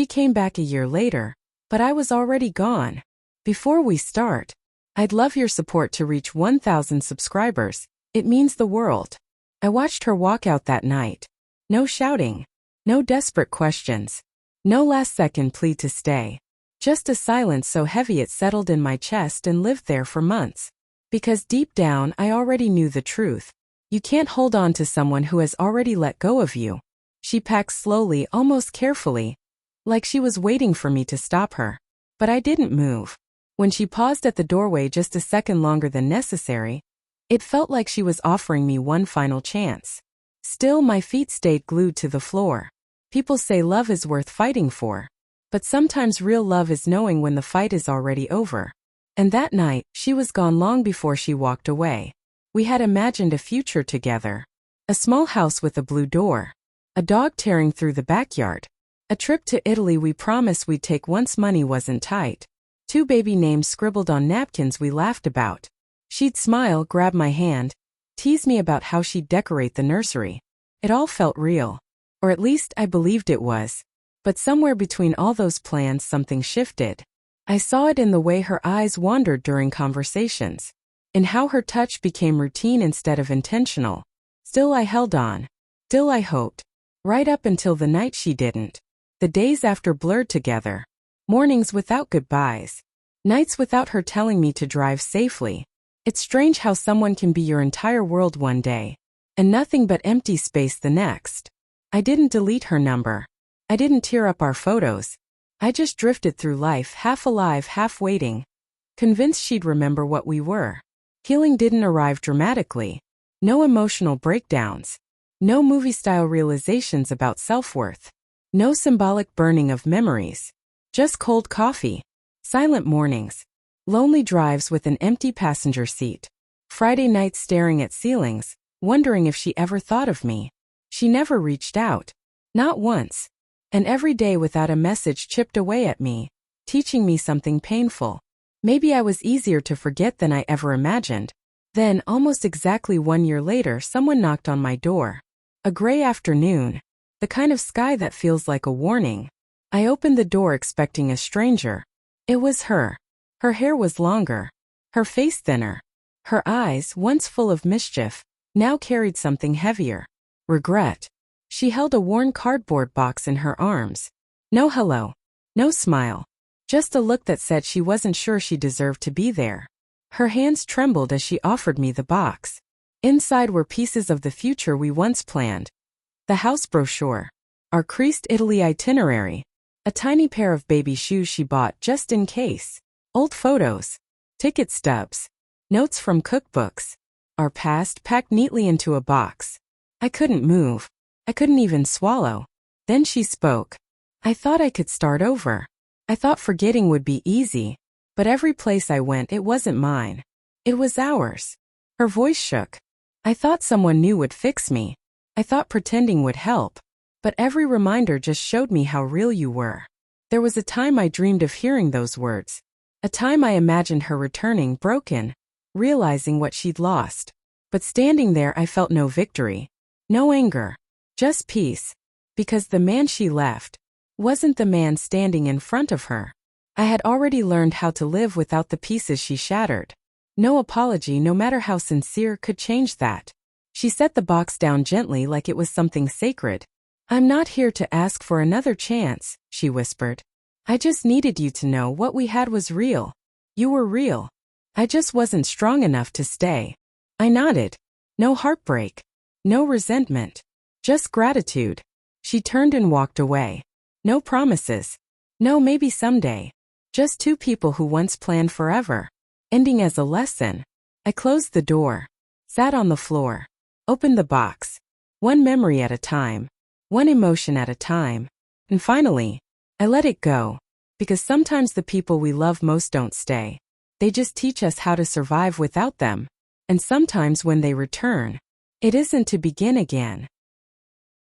She came back a year later, but I was already gone. Before we start, I'd love your support to reach 1,000 subscribers. It means the world. I watched her walk out that night. No shouting. No desperate questions. No last-second plea to stay. Just a silence so heavy it settled in my chest and lived there for months. Because deep down I already knew the truth. You can't hold on to someone who has already let go of you. She packed slowly, almost carefully, like she was waiting for me to stop her. But I didn't move. When she paused at the doorway just a second longer than necessary, it felt like she was offering me one final chance. Still, my feet stayed glued to the floor. People say love is worth fighting for. But sometimes real love is knowing when the fight is already over. And that night, she was gone long before she walked away. We had imagined a future together. A small house with a blue door. A dog tearing through the backyard. A trip to Italy we promised we'd take once money wasn't tight. 2 baby names scribbled on napkins we laughed about. She'd smile, grab my hand, tease me about how she'd decorate the nursery. It all felt real. Or at least I believed it was. But somewhere between all those plans something shifted. I saw it in the way her eyes wandered during conversations. In how her touch became routine instead of intentional. Still I held on. Still I hoped. Right up until the night she didn't. The days after blurred together. Mornings without goodbyes. Nights without her telling me to drive safely. It's strange how someone can be your entire world one day, and nothing but empty space the next. I didn't delete her number. I didn't tear up our photos. I just drifted through life, half alive, half waiting, convinced she'd remember what we were. Healing didn't arrive dramatically. No emotional breakdowns. No movie-style realizations about self-worth. No symbolic burning of memories. Just cold coffee. Silent mornings. Lonely drives with an empty passenger seat. Friday nights staring at ceilings, wondering if she ever thought of me. She never reached out. Not once. And every day without a message chipped away at me, teaching me something painful. Maybe I was easier to forget than I ever imagined. Then, almost exactly 1 year later, someone knocked on my door. A gray afternoon. The kind of sky that feels like a warning. I opened the door expecting a stranger. It was her. Her hair was longer. Her face thinner. Her eyes, once full of mischief, now carried something heavier. Regret. She held a worn cardboard box in her arms. No hello. No smile. Just a look that said she wasn't sure she deserved to be there. Her hands trembled as she offered me the box. Inside were pieces of the future we once planned. The house brochure. Our creased Italy itinerary. A tiny pair of baby shoes she bought just in case. Old photos. Ticket stubs. Notes from cookbooks. Our past packed neatly into a box. I couldn't move. I couldn't even swallow. Then she spoke. I thought I could start over. I thought forgetting would be easy. But every place I went, it wasn't mine. It was ours. Her voice shook. I thought someone new would fix me. I thought pretending would help. But every reminder just showed me how real you were. There was a time I dreamed of hearing those words. A time I imagined her returning broken, realizing what she'd lost. But standing there I felt no victory. No anger. Just peace. Because the man she left wasn't the man standing in front of her. I had already learned how to live without the pieces she shattered. No apology, no matter how sincere, could change that. She set the box down gently like it was something sacred. I'm not here to ask for another chance, she whispered. I just needed you to know what we had was real. You were real. I just wasn't strong enough to stay. I nodded. No heartbreak. No resentment. Just gratitude. She turned and walked away. No promises. No maybe someday. Just 2 people who once planned forever. Ending as a lesson. I closed the door. Sat on the floor. Opened the box. One memory at a time. One emotion at a time. And finally, I let it go. Because sometimes the people we love most don't stay. They just teach us how to survive without them. And sometimes when they return, it isn't to begin again.